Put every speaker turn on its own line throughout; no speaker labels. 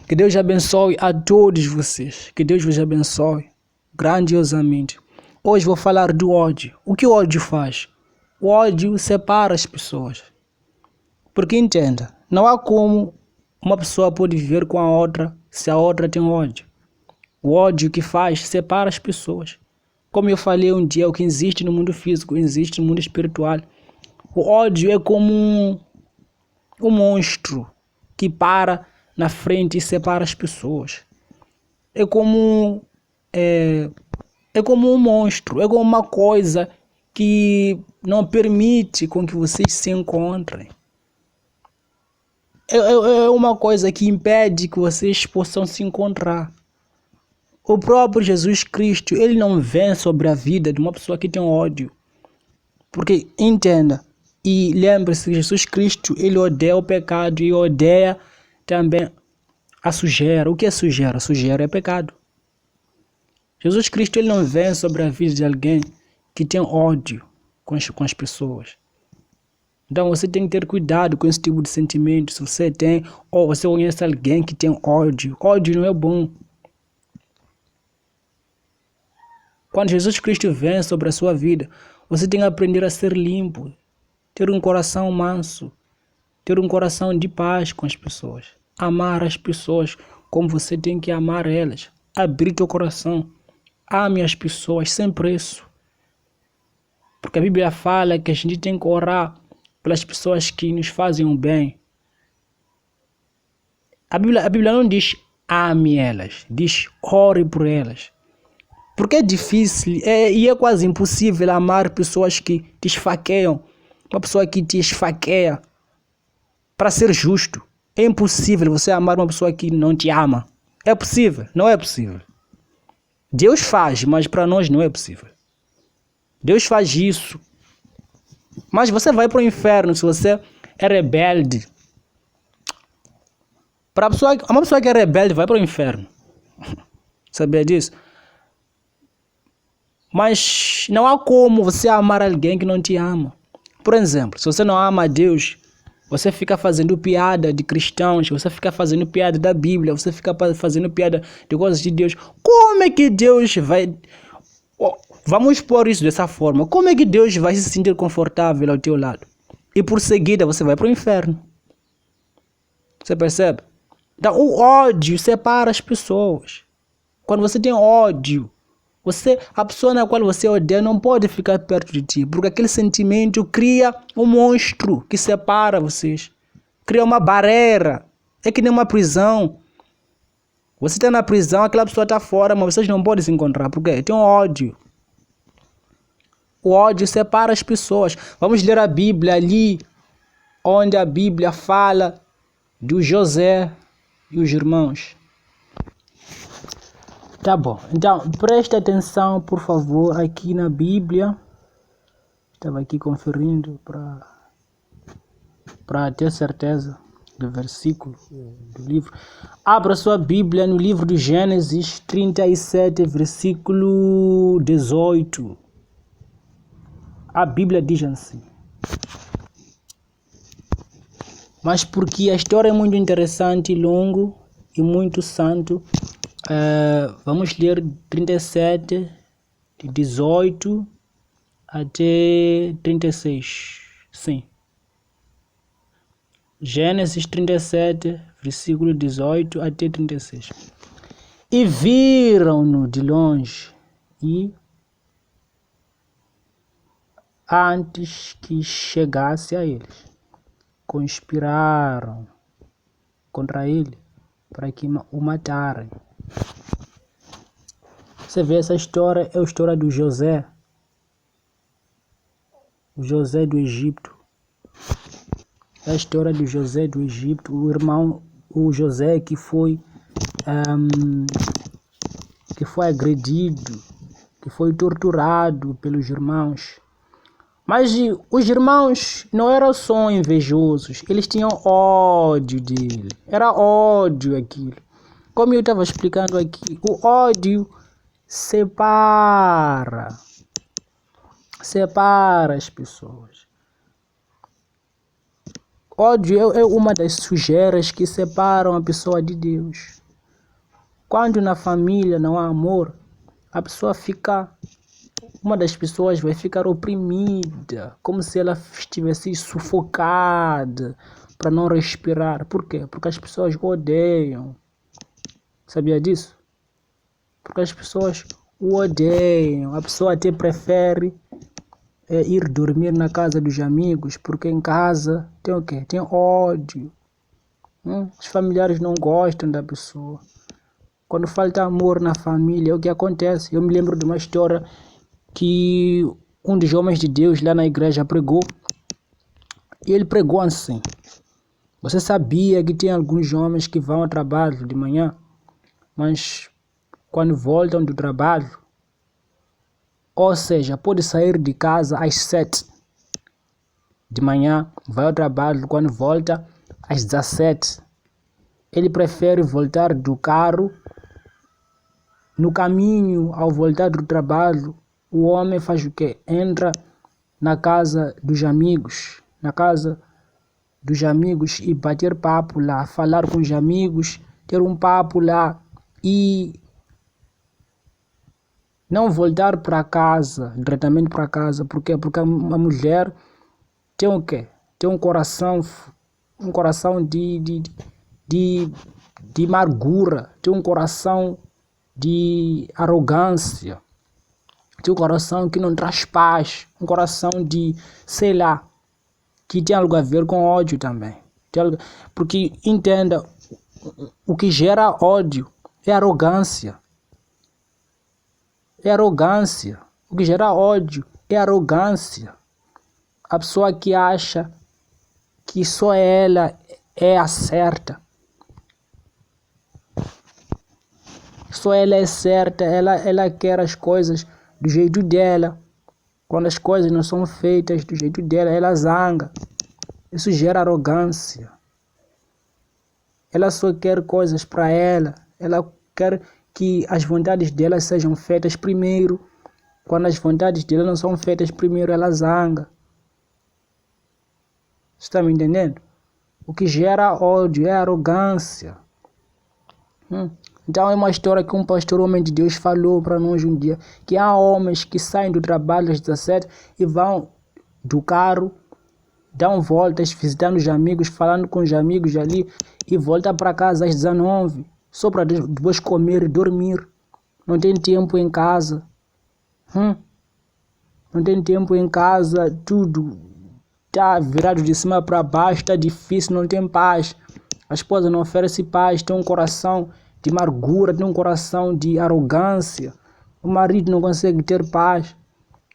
Que Deus abençoe a todos vocês. Que Deus vos abençoe grandiosamente. Hoje vou falar do ódio. O que o ódio faz? O ódio separa as pessoas. Porque entenda, não há como uma pessoa pode viver com a outra se a outra tem ódio. O ódio que faz separa as pessoas. Como eu falei um dia, o que existe no mundo físico existe no mundo espiritual. O ódio é como um monstro que para na frente e separa as pessoas. É como um monstro, é como uma coisa que não permite com que vocês se encontrem. É uma coisa que impede que vocês possam se encontrar. O próprio Jesus Cristo, ele não vem sobre a vida de uma pessoa que tem ódio. Porque, entenda, e lembre-se que Jesus Cristo, ele odeia o pecado e odeia também a sujeira. O que é sujeira? Sujeira é pecado. Jesus Cristo, ele não vem sobre a vida de alguém que tem ódio com as pessoas. Então você tem que ter cuidado com esse tipo de sentimento. Se você tem, ou você conhece alguém que tem ódio. Ódio não é bom. Quando Jesus Cristo vem sobre a sua vida, você tem que aprender a ser limpo, ter um coração manso, ter um coração de paz com as pessoas, amar as pessoas como você tem que amar elas, abrir teu coração, ame as pessoas sem preço. Porque a Bíblia fala que a gente tem que orar pelas pessoas que nos fazem o bem. A Bíblia não diz ame elas, diz ore por elas. Porque é difícil e é quase impossível amar pessoas que te esfaqueiam. Uma pessoa que te esfaqueia. Para ser justo, é impossível você amar uma pessoa que não te ama. É possível? Não é possível. Deus faz, mas para nós não é possível. Deus faz isso. Mas você vai para o inferno se você é rebelde. Uma pessoa que é rebelde vai para o inferno. Sabia disso? Mas não há como você amar alguém que não te ama. Por exemplo, se você não ama a Deus, você fica fazendo piada de cristãos, você fica fazendo piada da Bíblia, você fica fazendo piada de coisas de Deus. Como é que Deus vai... Vamos pôr isso dessa forma. Como é que Deus vai se sentir confortável ao teu lado? E por seguida você vai para o inferno. Você percebe? Então o ódio separa as pessoas. Quando você tem ódio, a pessoa na qual você odeia não pode ficar perto de ti, porque aquele sentimento cria um monstro que separa vocês, cria uma barreira, é que nem uma prisão. Você está na prisão, aquela pessoa está fora, mas vocês não podem se encontrar, porque tem um ódio. O ódio separa as pessoas. Vamos ler a Bíblia ali, onde a Bíblia fala do José e os irmãos. Tá bom, então preste atenção, por favor, aqui na Bíblia. Estava aqui conferindo para ter certeza do versículo do livro. Abra sua Bíblia no livro de Gênesis 37, versículo 18. A Bíblia diz assim. Mas porque a história é muito interessante, longo e muito santo, vamos ler 37, de 18 até 36. Sim. Gênesis 37, versículo 18 até 36. E viram-no de longe, e antes que chegasse a eles, conspiraram contra ele para que o matarem. Você vê, essa história é a história do José. O José do Egito. É a história do José do Egito, o irmão, o José que foi agredido, que foi torturado pelos irmãos. Mas os irmãos não eram só invejosos, eles tinham ódio dele. Era ódio aquilo. Como eu estava explicando aqui, o ódio separa as pessoas. Ódio é uma das sujeiras que separam a pessoa de Deus. Quando na família não há amor, a pessoa fica... Uma das pessoas vai ficar oprimida, como se ela estivesse sufocada para não respirar. Por quê? Porque as pessoas odeiam. Sabia disso? Porque as pessoas o odeiam. A pessoa até prefere ir dormir na casa dos amigos, porque em casa tem o quê? Tem ódio. Os familiares não gostam da pessoa. Quando falta amor na família, é o que acontece. Eu me lembro de uma história que um dos homens de Deus lá na igreja pregou. E ele pregou assim: você sabia que tem alguns homens que vão ao trabalho de manhã, mas quando voltam do trabalho, ou seja, pode sair de casa às 7 de manhã, vai ao trabalho, quando volta às 17, ele prefere voltar do carro. No caminho, ao voltar do trabalho, o homem faz o quê? Entra na casa dos amigos, e bater papo lá, falar com os amigos, ter um papo lá e não voltar para casa, diretamente para casa. Por quê? Porque a mulher tem o quê? Tem um coração de amargura, tem um coração de arrogância, tem um coração que não traz paz, um coração de, sei lá, que tem algo a ver com ódio também. Porque, entenda, o que gera ódio é arrogância. É arrogância. O que gera ódio é arrogância. A pessoa que acha que só ela é a certa. Só ela é certa, ela quer as coisas do jeito dela. Quando as coisas não são feitas do jeito dela, ela zanga. Isso gera arrogância. Ela só quer coisas para ela. Ela quer que as vontades dela sejam feitas primeiro. Quando as vontades dela não são feitas primeiro, ela zanga. Você está me entendendo? O que gera ódio é arrogância. Então é uma história que um pastor homem de Deus falou para nós um dia, que há homens que saem do trabalho às 17 e vão do carro, dão voltas, visitando os amigos, falando com os amigos ali, e voltam para casa às 19, só para depois comer e dormir. Não tem tempo em casa. Não tem tempo em casa, tudo está virado de cima para baixo, está difícil, não tem paz. A esposa não oferece paz, tem um coração de amargura, tem um coração de arrogância. O marido não consegue ter paz.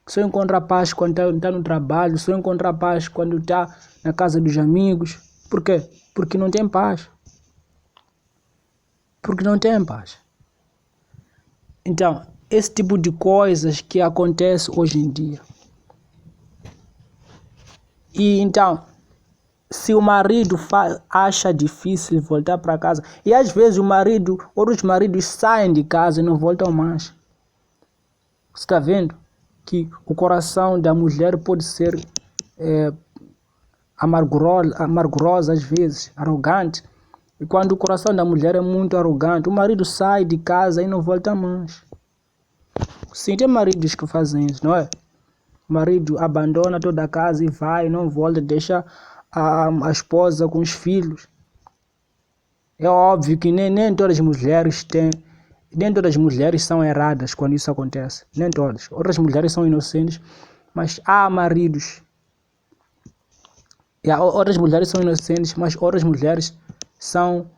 Só encontra paz quando está no trabalho, só encontra paz quando está na casa dos amigos. Por quê? Porque não tem paz. Porque não tem paz. Então, esse tipo de coisas que acontece hoje em dia. E então, se o marido acha difícil voltar para casa, e às vezes outros maridos saem de casa e não voltam mais. Você está vendo que o coração da mulher pode ser amargurosa às vezes, arrogante. E quando o coração da mulher é muito arrogante, o marido sai de casa e não volta mais. Sim, tem maridos que fazem isso, não é? O marido abandona toda a casa e vai, não volta, deixa a esposa com os filhos. É óbvio que nem todas as mulheres são erradas quando isso acontece. Nem todas. Outras mulheres são inocentes, mas há maridos. Outras mulheres são inocentes, mas outras mulheres são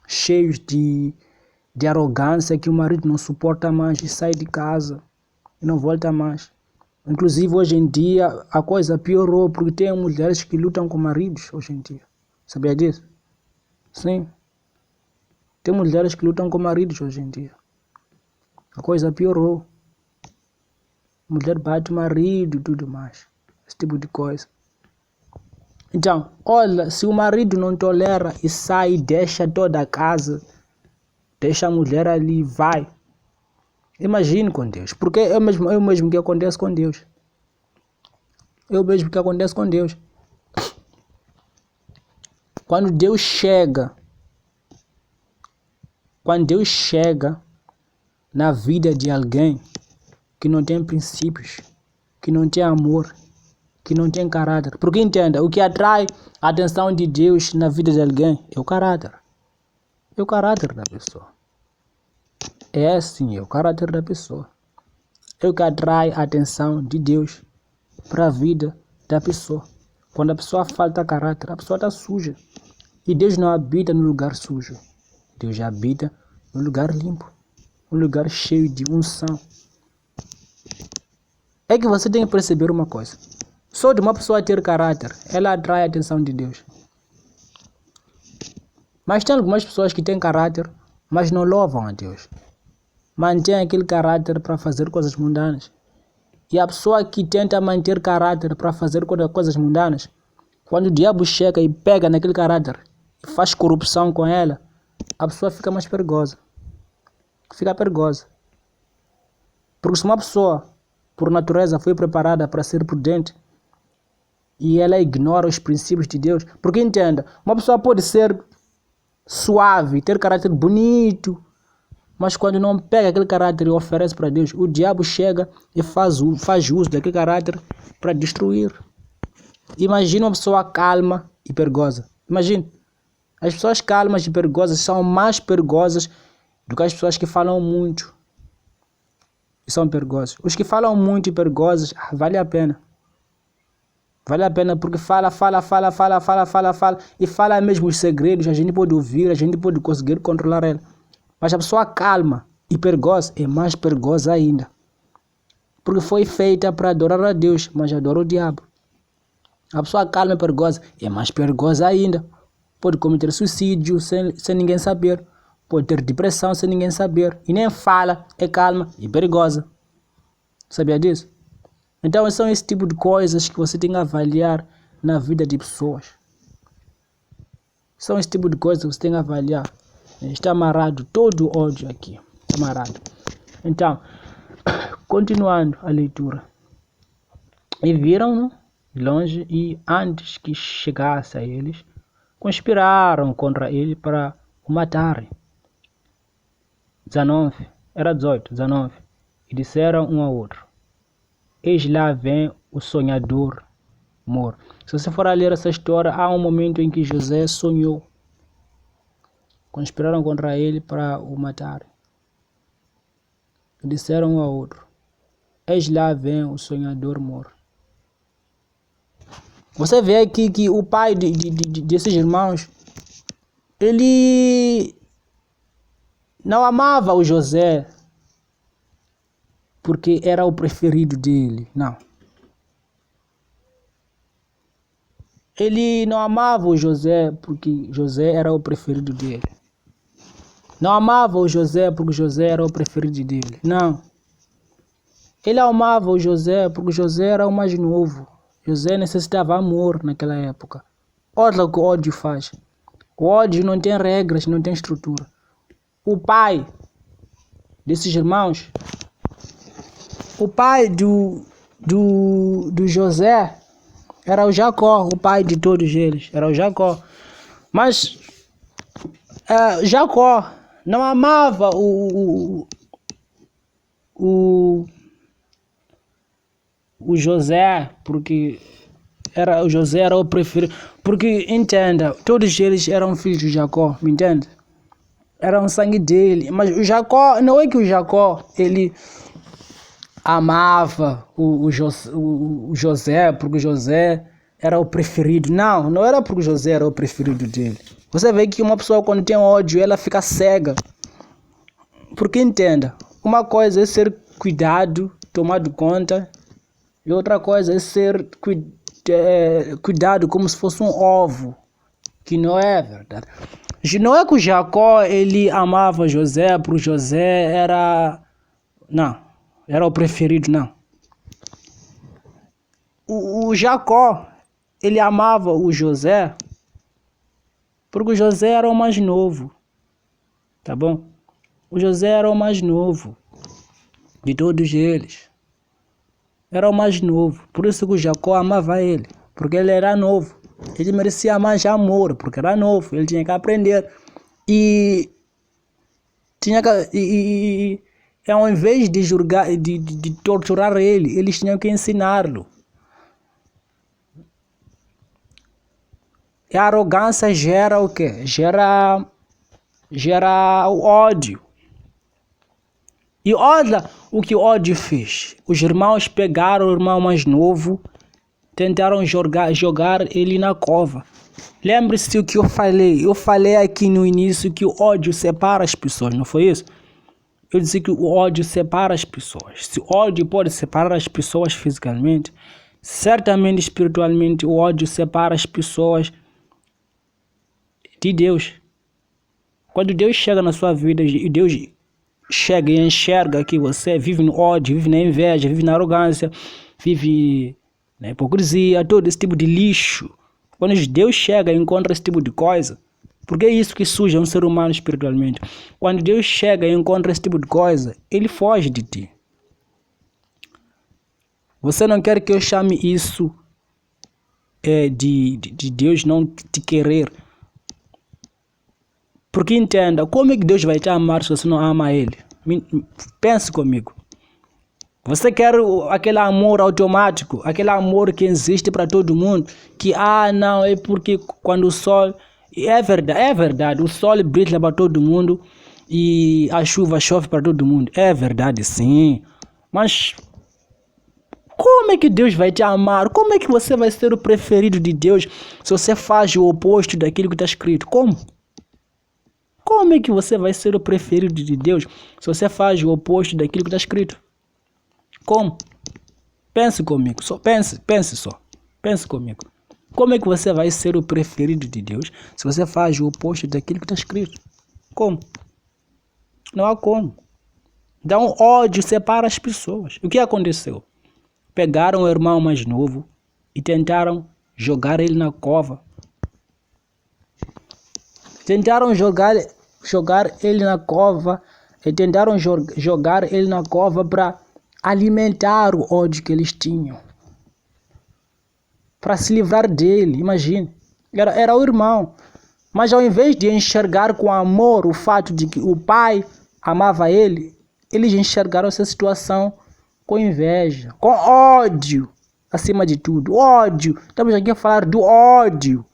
cheios de arrogância, que o marido não suporta mais e sai de casa e não volta mais. Inclusive, hoje em dia, a coisa piorou, porque tem mulheres que lutam com maridos hoje em dia. Sabia disso? Sim. Tem mulheres que lutam com maridos hoje em dia. A coisa piorou. Mulher bate o marido e tudo mais. Esse tipo de coisa. Então, olha, se o marido não tolera e sai e deixa toda a casa, deixa a mulher ali, vai. Imagine com Deus, porque é o mesmo que acontece com Deus. É o mesmo que acontece com Deus. Quando Deus chega na vida de alguém que não tem princípios, que não tem amor, que não tem caráter. Porque entenda, o que atrai a atenção de Deus na vida de alguém é o caráter. É o caráter da pessoa. É assim, é o caráter da pessoa. É o que atrai a atenção de Deus para a vida da pessoa. Quando a pessoa falta caráter, a pessoa está suja. E Deus não habita no lugar sujo. Deus habita no lugar limpo. Um lugar cheio de unção. É que você tem que perceber uma coisa. Só de uma pessoa ter caráter, ela atrai a atenção de Deus. Mas tem algumas pessoas que têm caráter, mas não louvam a Deus. Mantém aquele caráter para fazer coisas mundanas. E a pessoa que tenta manter caráter para fazer coisas mundanas, quando o diabo chega e pega naquele caráter e faz corrupção com ela, a pessoa fica mais perigosa. Fica perigosa. Porque se uma pessoa, por natureza, foi preparada para ser prudente e ela ignora os princípios de Deus, porque entenda, uma pessoa pode ser suave, ter caráter bonito, mas quando não pega aquele caráter e oferece para Deus, o diabo chega e faz uso daquele caráter para destruir. Imagina uma pessoa calma e perigosa. Imagine. As pessoas calmas e perigosas são mais perigosas do que as pessoas que falam muito e são perigosas. Os que falam muito e perigosos, vale a pena. Vale a pena porque fala e fala mesmo os segredos, a gente pode ouvir, a gente pode conseguir controlar ela. Mas a pessoa calma e perigosa é mais perigosa ainda. Porque foi feita para adorar a Deus, mas adora o diabo. A pessoa calma e perigosa é mais perigosa ainda. Pode cometer suicídio sem ninguém saber. Pode ter depressão sem ninguém saber. E nem fala, é calma e perigosa. Sabia disso? Então são esse tipo de coisas que você tem que avaliar na vida de pessoas. São esse tipo de coisas que você tem que avaliar. Está amarrado todo o ódio aqui. Está amarrado. Então, continuando a leitura. E viram-no de longe e antes que chegasse a eles, conspiraram contra ele para o matarem. 19. E disseram um ao outro: eis lá vem o sonhador mor. Se você for a ler essa história, há um momento em que José sonhou. Conspiraram contra ele para o matar. E disseram um ao outro: eis lá vem o sonhador mor. Você vê aqui que o pai desses irmãos, ele não amava o José porque era o preferido dele, não. Ele não amava o José porque José era o preferido dele. Não amava o José porque José era o preferido dele, não. Ele amava o José porque José era o mais novo. José necessitava amor naquela época. Olha o que o ódio faz. O ódio não tem regras, não tem estrutura. O pai desses irmãos, o pai do José era o Jacó, o pai de todos eles, era o Jacó. Mas Jacó não amava o José, porque o José era o preferido. Porque, entenda, todos eles eram filhos de Jacó, me entende? Era um sangue dele. Mas o Jacó, não é que o Jacó, ele amava o José, porque o José era o preferido. Não era porque o José era o preferido dele. Você vê que uma pessoa, quando tem ódio, ela fica cega. Porque, entenda, uma coisa é ser cuidado, tomado conta, e outra coisa é ser cuidado como se fosse um ovo, que não é verdade. Não é que o Jacó ele amava José, porque José era o preferido, não. O Jacó ele amava o José porque o José era o mais novo, tá bom? O José era o mais novo de todos eles. Era o mais novo. Por isso que o Jacó amava ele. Porque ele era novo. Ele merecia mais amor, porque era novo, ele tinha que aprender. E tinha que, ao invés de julgar, de torturar ele, eles tinham que ensiná-lo. E a arrogância gera o quê? Gera o ódio. E olha o que o ódio fez. Os irmãos pegaram o irmão mais novo, tentaram jogar ele na cova. Lembre-se o que eu falei. Eu falei aqui no início que o ódio separa as pessoas, não foi isso? Eu disse que o ódio separa as pessoas. Se o ódio pode separar as pessoas fisicamente, certamente espiritualmente o ódio separa as pessoas de Deus. Quando Deus chega na sua vida e Deus chega e enxerga que você vive no ódio, vive na inveja, vive na arrogância, vive na hipocrisia, todo esse tipo de lixo. Quando Deus chega e encontra esse tipo de coisa, porque é isso que suja um ser humano espiritualmente. Quando Deus chega e encontra esse tipo de coisa, ele foge de ti. Você não quer que eu chame isso de Deus não te querer. Porque entenda, como é que Deus vai te amar se você não ama Ele? Pense comigo. Você quer aquele amor automático, aquele amor que existe para todo mundo, que não, é porque quando o sol... É verdade, o sol brilha para todo mundo e a chuva chove para todo mundo. É verdade, sim. Mas como é que Deus vai te amar? Como é que você vai ser o preferido de Deus se você faz o oposto daquilo que está escrito? Como? Como é que você vai ser o preferido de Deus se você faz o oposto daquilo que está escrito? Como? Pense comigo, pense só. Pense comigo. Como é que você vai ser o preferido de Deus se você faz o oposto daquilo que está escrito? Como? Não há como. Então, ódio separa as pessoas. O que aconteceu? Pegaram o irmão mais novo e tentaram jogar ele na cova. Tentaram jogar ele na cova e tentaram jogar ele na cova para alimentar o ódio que eles tinham. Para se livrar dele, imagine. Era o irmão. Mas ao invés de enxergar com amor o fato de que o pai amava ele, eles enxergaram essa situação com inveja, com ódio, acima de tudo. Ódio. Estamos aqui a falar do ódio.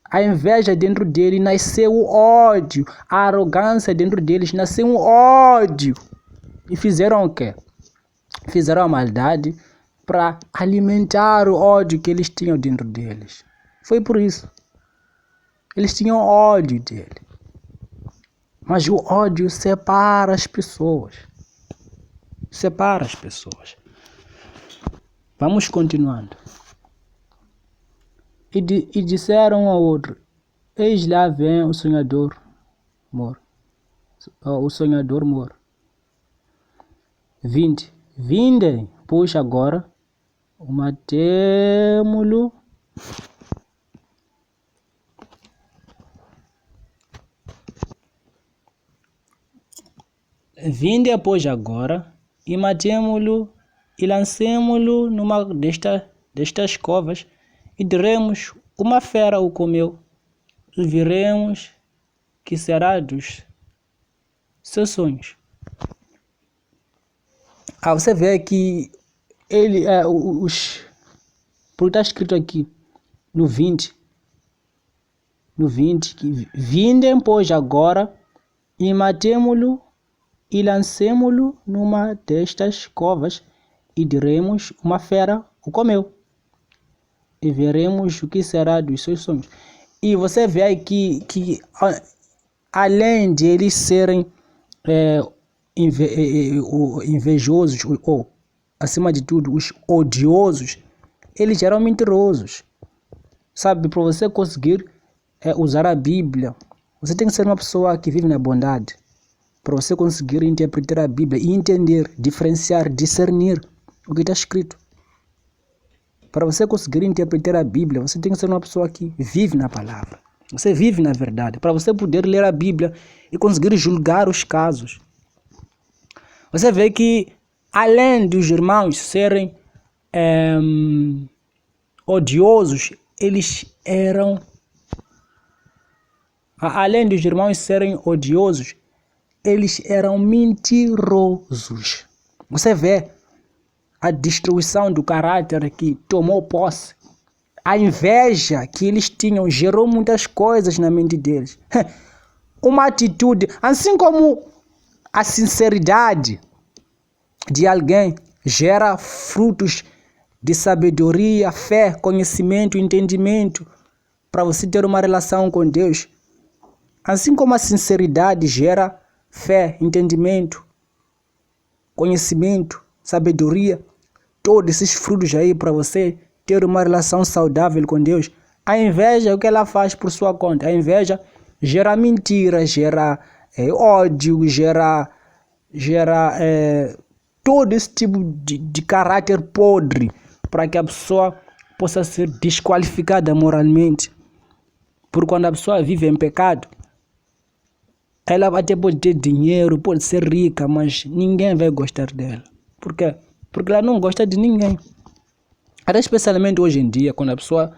A inveja dentro dele nasceu o ódio. A arrogância dentro deles nasceu um ódio. E fizeram o quê? Fizeram a maldade para alimentar o ódio que eles tinham dentro deles. Foi por isso. Eles tinham ódio dele. Mas o ódio separa as pessoas. Separa as pessoas. Vamos continuando. E disseram um ao outro: eis lá vem o sonhador mor. O sonhador mor. Vinde, pois agora, matemo-lo. Vinde, pois agora, e matemo-lo, e lancemo-lo numa destas covas, e diremos: uma fera o comeu, e viremos que será dos seus sonhos. Você vê que ele porque está escrito aqui no 20, que vindem pois agora e matemo-lo e lancemo-lo numa destas covas e diremos: uma fera o comeu, e veremos o que será dos seus sonhos. E você vê aqui que além de eles serem invejosos ou, acima de tudo, os odiosos, eles eram mentirosos. Sabe, para você conseguir usar a Bíblia, você tem que ser uma pessoa que vive na bondade. Para você conseguir interpretar a Bíblia e entender, diferenciar, discernir o que está escrito. Para você conseguir interpretar a Bíblia, você tem que ser uma pessoa que vive na palavra. Você vive na verdade. Para você poder ler a Bíblia e conseguir julgar os casos. Você vê que, além dos irmãos serem odiosos, eles eram, além dos irmãos serem odiosos, eles eram mentirosos. Você vê a destruição do caráter que tomou posse. A inveja que eles tinham gerou muitas coisas na mente deles. Uma atitude, assim como a sinceridade de alguém gera frutos de sabedoria, fé, conhecimento, entendimento para você ter uma relação com Deus. Assim como a sinceridade gera fé, entendimento, conhecimento, sabedoria, todos esses frutos aí para você ter uma relação saudável com Deus. A inveja, o que ela faz por sua conta? A inveja gera mentira, gera ódio, gera todo esse tipo de caráter podre para que a pessoa possa ser desqualificada moralmente. Porque quando a pessoa vive em pecado, ela até pode ter dinheiro, pode ser rica, mas ninguém vai gostar dela. Por quê? Porque ela não gosta de ninguém. Até especialmente hoje em dia, quando a pessoa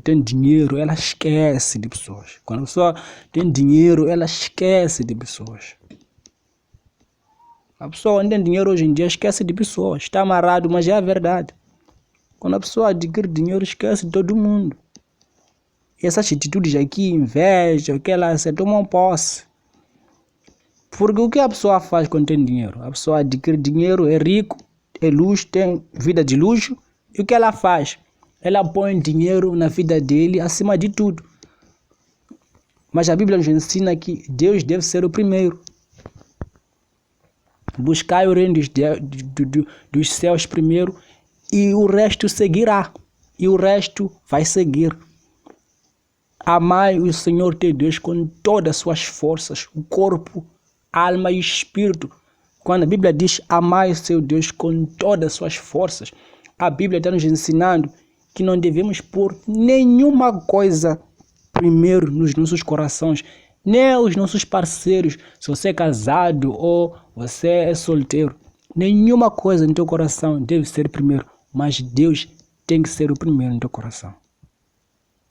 tem dinheiro, ela esquece de pessoas. Quando a pessoa tem dinheiro, ela esquece de pessoas. A pessoa não tem dinheiro hoje em dia, esquece de pessoas. Está amarrado, mas é a verdade. Quando a pessoa adquire dinheiro, esquece de todo mundo. E essas atitudes aqui, inveja, que ela se tomam posse. Porque o que a pessoa faz quando tem dinheiro? A pessoa adquire dinheiro, é rico, é luxo, tem vida de luxo. E o que ela faz? Ela põe dinheiro na vida dele acima de tudo. Mas a Bíblia nos ensina que Deus deve ser o primeiro. Buscai o reino dos céus primeiro e o resto seguirá. E o resto vai seguir. Amai o Senhor teu Deus com todas as suas forças, o corpo, a alma e o espírito. Quando a Bíblia diz amai o seu Deus com todas as suas forças, a Bíblia está nos ensinando que não devemos pôr nenhuma coisa primeiro nos nossos corações, nem os nossos parceiros, se você é casado ou você é solteiro. Nenhuma coisa no teu coração deve ser primeiro, mas Deus tem que ser o primeiro no teu coração.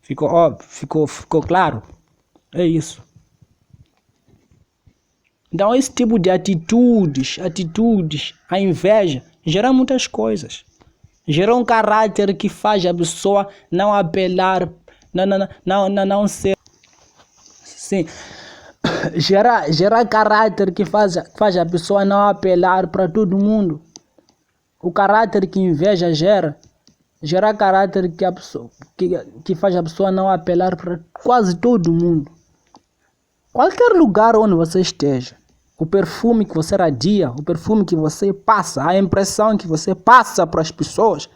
Ficou óbvio? Ficou claro? É isso. Então esse tipo de atitudes, a inveja, gera muitas coisas. Gera um caráter que faz a pessoa não apelar, não ser. Sim. Gera caráter que faz a pessoa não apelar para todo mundo. O caráter que inveja gera caráter que faz a pessoa não apelar para quase todo mundo. Qualquer lugar onde você esteja, o perfume que você radia, o perfume que você passa, a impressão que você passa para as pessoas,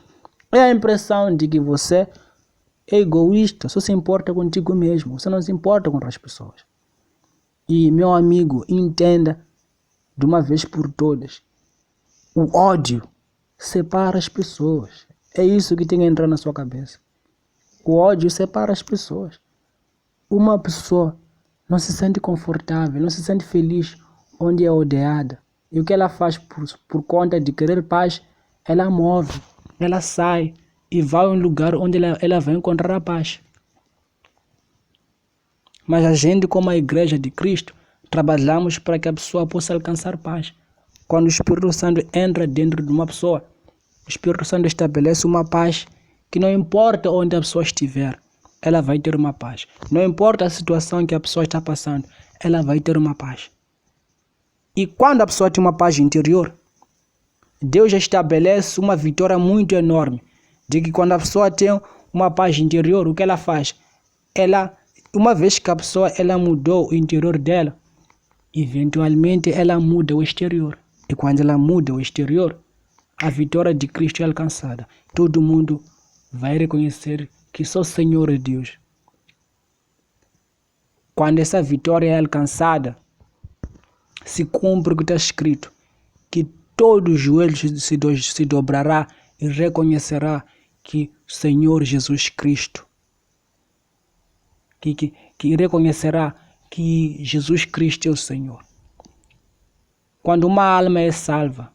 é a impressão de que você é egoísta, só se importa contigo mesmo, você não se importa com as pessoas. E, meu amigo, entenda de uma vez por todas, o ódio separa as pessoas. É isso que tem que entrar na sua cabeça. O ódio separa as pessoas. Uma pessoa não se sente confortável, não se sente feliz onde é odiada. E o que ela faz por conta de querer paz, ela move, ela sai e vai a um lugar onde ela vai encontrar a paz. Mas a gente, como a Igreja de Cristo, trabalhamos para que a pessoa possa alcançar paz. Quando o Espírito Santo entra dentro de uma pessoa, o Espírito Santo estabelece uma paz que não importa onde a pessoa estiver, ela vai ter uma paz. Não importa a situação que a pessoa está passando, ela vai ter uma paz. E quando a pessoa tem uma paz interior, Deus estabelece uma vitória muito enorme. De que quando a pessoa tem uma paz interior, o que ela faz? Uma vez que a pessoa mudou o interior dela, eventualmente ela muda o exterior. E quando ela muda o exterior, a vitória de Cristo é alcançada. Todo mundo vai reconhecer que só o Senhor é Deus. Quando essa vitória é alcançada, se cumpre o que está escrito, que todo o joelho se dobrará e reconhecerá que o Senhor Jesus Cristo, que reconhecerá que Jesus Cristo é o Senhor. Quando uma alma é salva,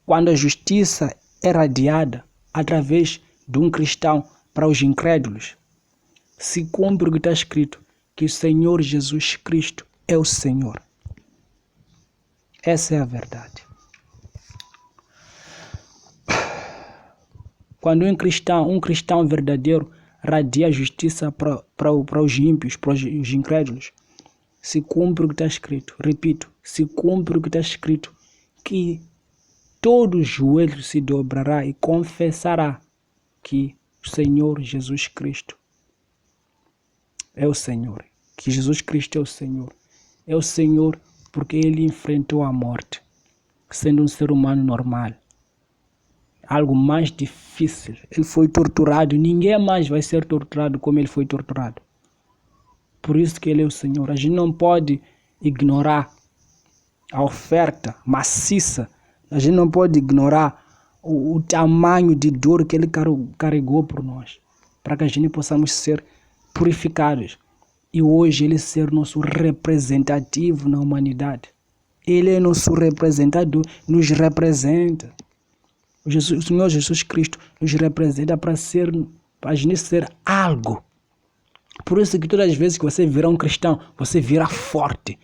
quando a justiça é radiada através de um cristão para os incrédulos, se cumpre o que está escrito, que o Senhor Jesus Cristo é o Senhor. Essa é a verdade. Quando um cristão verdadeiro radia a justiça para os ímpios, para os incrédulos, se cumpre o que está escrito. Repito, se cumpre o que está escrito, que todo joelho se dobrará e confessará que o Senhor Jesus Cristo é o Senhor. Que Jesus Cristo é o Senhor. É o Senhor porque ele enfrentou a morte, sendo um ser humano normal. Algo mais difícil. Ele foi torturado. Ninguém mais vai ser torturado como ele foi torturado. Por isso que ele é o Senhor. A gente não pode ignorar a oferta maciça. A gente não pode ignorar o tamanho de dor que ele carregou por nós, para que a gente possamos ser purificados. E hoje ele ser nosso representativo na humanidade. Ele é nosso representador, nos representa. O Senhor Jesus Cristo nos representa para a gente ser algo. Por isso que todas as vezes que você virar um cristão, você virá forte.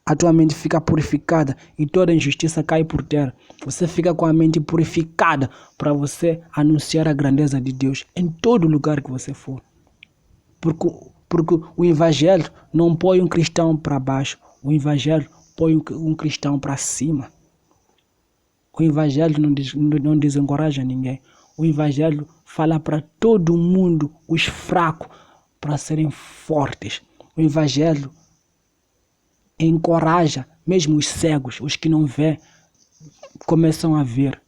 A tua mente fica purificada e toda injustiça cai por terra. Você fica com a mente purificada para você anunciar a grandeza de Deus em todo lugar que você for. Porque o Evangelho não põe um cristão para baixo. O Evangelho põe um cristão para cima. O Evangelho não desencoraja ninguém. O Evangelho fala para todo mundo, os fracos, para serem fortes. O Evangelho encoraja mesmo os cegos, os que não vê, começam a ver.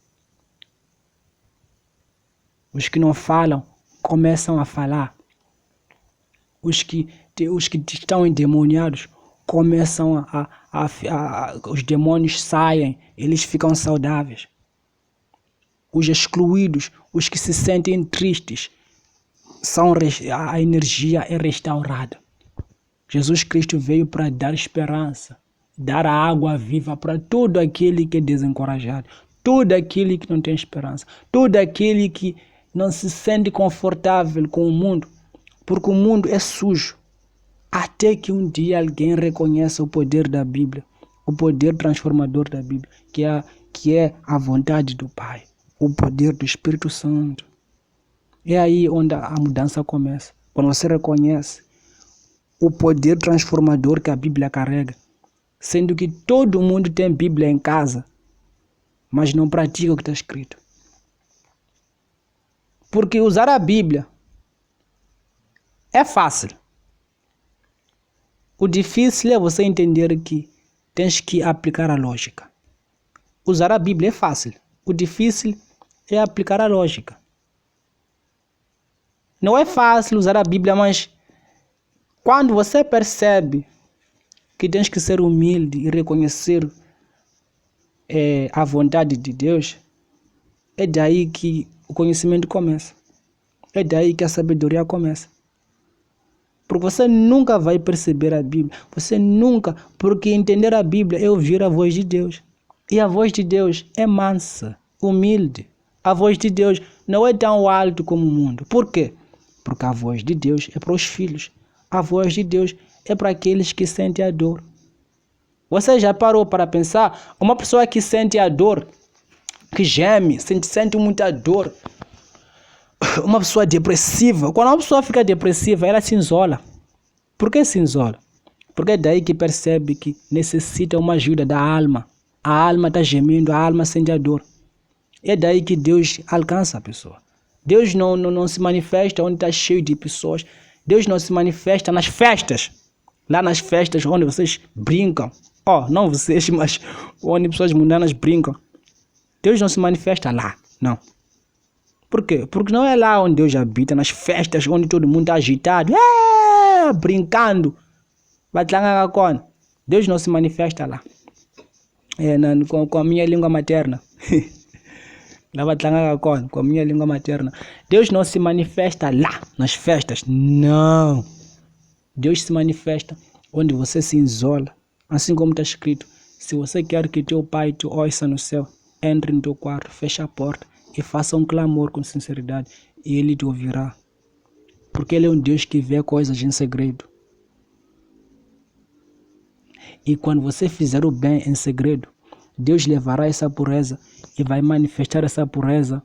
Os que não falam, começam a falar. Os que estão endemoniados, começam os demônios saem, eles ficam saudáveis. Os excluídos, os que se sentem tristes, a energia é restaurada. Jesus Cristo veio para dar esperança, dar a água viva para todo aquele que é desencorajado, todo aquele que não tem esperança, todo aquele que não se sente confortável com o mundo, porque o mundo é sujo. Até que um dia alguém reconheça o poder da Bíblia, o poder transformador da Bíblia, que é a vontade do Pai, o poder do Espírito Santo. É aí onde a mudança começa. Quando você reconhece o poder transformador que a Bíblia carrega, sendo que todo mundo tem Bíblia em casa, mas não pratica o que está escrito. Porque usar a Bíblia é fácil. O difícil é você entender que tens que aplicar a lógica. Usar a Bíblia é fácil. O difícil é aplicar a lógica. Não é fácil usar a Bíblia, mas quando você percebe que tens que ser humilde e reconhecer a vontade de Deus, é daí que o conhecimento começa. É daí que a sabedoria começa. Porque você nunca vai perceber a Bíblia. Você nunca, porque entender a Bíblia é ouvir a voz de Deus. E a voz de Deus é mansa, humilde. A voz de Deus não é tão alta como o mundo. Por quê? Porque a voz de Deus é para os filhos. A voz de Deus é para aqueles que sentem a dor. Você já parou para pensar? Uma pessoa que sente a dor, que geme, sente muita dor. Uma pessoa depressiva, quando uma pessoa fica depressiva, ela se isola. Por que se isola? Porque é daí que percebe que necessita uma ajuda da alma. A alma está gemendo, a alma sente a dor. É daí que Deus alcança a pessoa. Deus não se manifesta onde está cheio de pessoas. Deus não se manifesta nas festas. Lá nas festas onde vocês brincam. Não vocês, mas onde pessoas mundanas brincam. Deus não se manifesta lá, não. Por quê? Porque não é lá onde Deus habita, nas festas onde todo mundo está agitado, brincando. Deus não se manifesta lá. Com a minha língua materna. Com a minha língua materna. Deus não se manifesta lá, nas festas. Não. Deus se manifesta onde você se isola. Assim como está escrito. Se você quer que teu pai te ouça no céu, entre no teu quarto, feche a porta e faça um clamor com sinceridade, e ele te ouvirá. Porque Ele é um Deus que vê coisas em segredo. E quando você fizer o bem em segredo, Deus levará essa pureza e vai manifestar essa pureza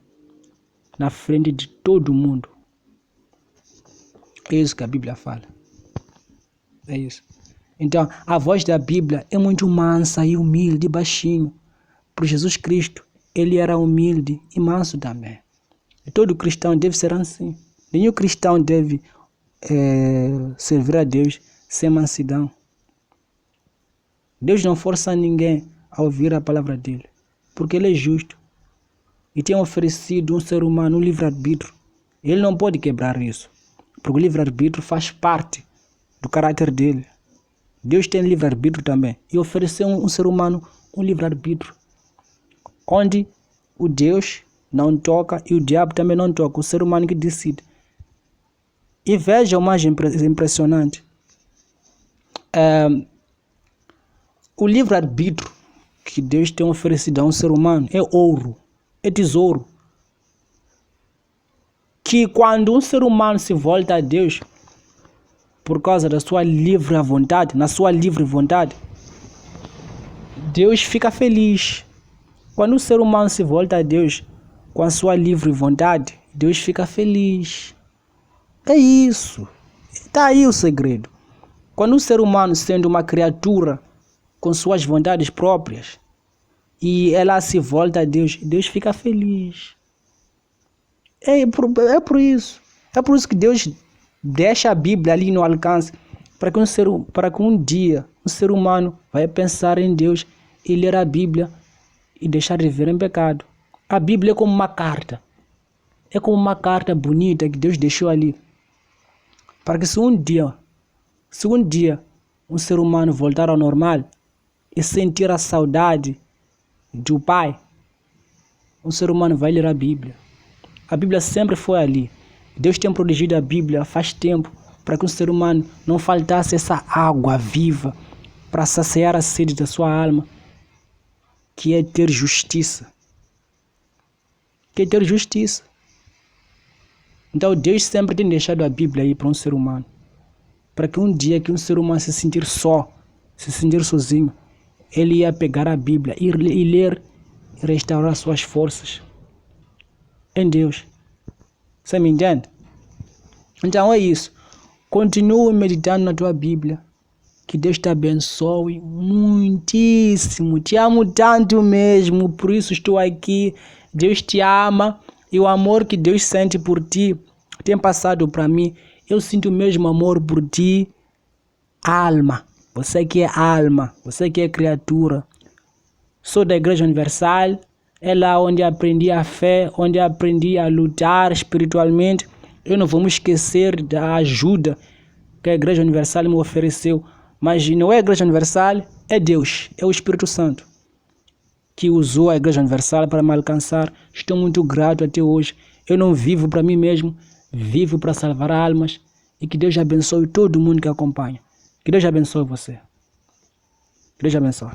na frente de todo mundo. É isso que a Bíblia fala. É isso. Então, a voz da Bíblia é muito mansa e humilde e baixinho. Por Jesus Cristo, Ele era humilde e manso também. E todo cristão deve ser assim. Nenhum cristão deve servir a Deus sem mansidão. Deus não força ninguém a ouvir a palavra dele, porque Ele é justo e tem oferecido um ser humano um livre-arbítrio. Ele não pode quebrar isso, porque o livre-arbítrio faz parte do caráter dele. Deus tem livre-arbítrio também e ofereceu um ser humano um livre-arbítrio, onde o Deus não toca e o diabo também não toca, o ser humano que decide. E veja o mais impressionante. O livre-arbítrio que Deus tem oferecido a um ser humano é ouro, é tesouro. Que quando um ser humano se volta a Deus por causa da sua livre vontade, na sua livre vontade, Deus fica feliz. Quando um ser humano se volta a Deus com a sua livre vontade, Deus fica feliz. É isso. Está aí o segredo. Quando um ser humano, sendo uma criatura com suas vontades próprias, e ela se volta a Deus, Deus fica feliz. É por isso. É por isso que Deus deixa a Bíblia ali no alcance, para que um dia um ser humano vai pensar em Deus e ler a Bíblia e deixar de viver em pecado. A Bíblia é como uma carta. É como uma carta bonita que Deus deixou ali. Para que se um dia um ser humano voltar ao normal e sentir a saudade do Pai, um ser humano vai ler a Bíblia. A Bíblia sempre foi ali. Deus tem protegido a Bíblia faz tempo para que um ser humano não faltasse essa água viva para saciar a sede da sua alma, que é ter justiça. Que é ter justiça. Então Deus sempre tem deixado a Bíblia aí para um ser humano, para que um dia que um ser humano se sentir só, se sentir sozinho, ele ia pegar a Bíblia e ler e restaurar suas forças em Deus. Você me entende? Então é isso. Continue meditando na tua Bíblia. Que Deus te abençoe muitíssimo. Te amo tanto mesmo, por isso estou aqui. Deus te ama e o amor que Deus sente por ti tem passado para mim. Eu sinto o mesmo amor por ti. Alma. Você que é alma, você que é criatura. Sou da Igreja Universal. É lá onde aprendi a fé, onde aprendi a lutar espiritualmente. Eu não vou me esquecer da ajuda que a Igreja Universal me ofereceu. Mas não é a Igreja Universal, é Deus, é o Espírito Santo que usou a Igreja Universal para me alcançar. Estou muito grato até hoje. Eu não vivo para mim mesmo, vivo para salvar almas. E que Deus abençoe todo mundo que acompanha. Que Deus abençoe você. Que Deus abençoe.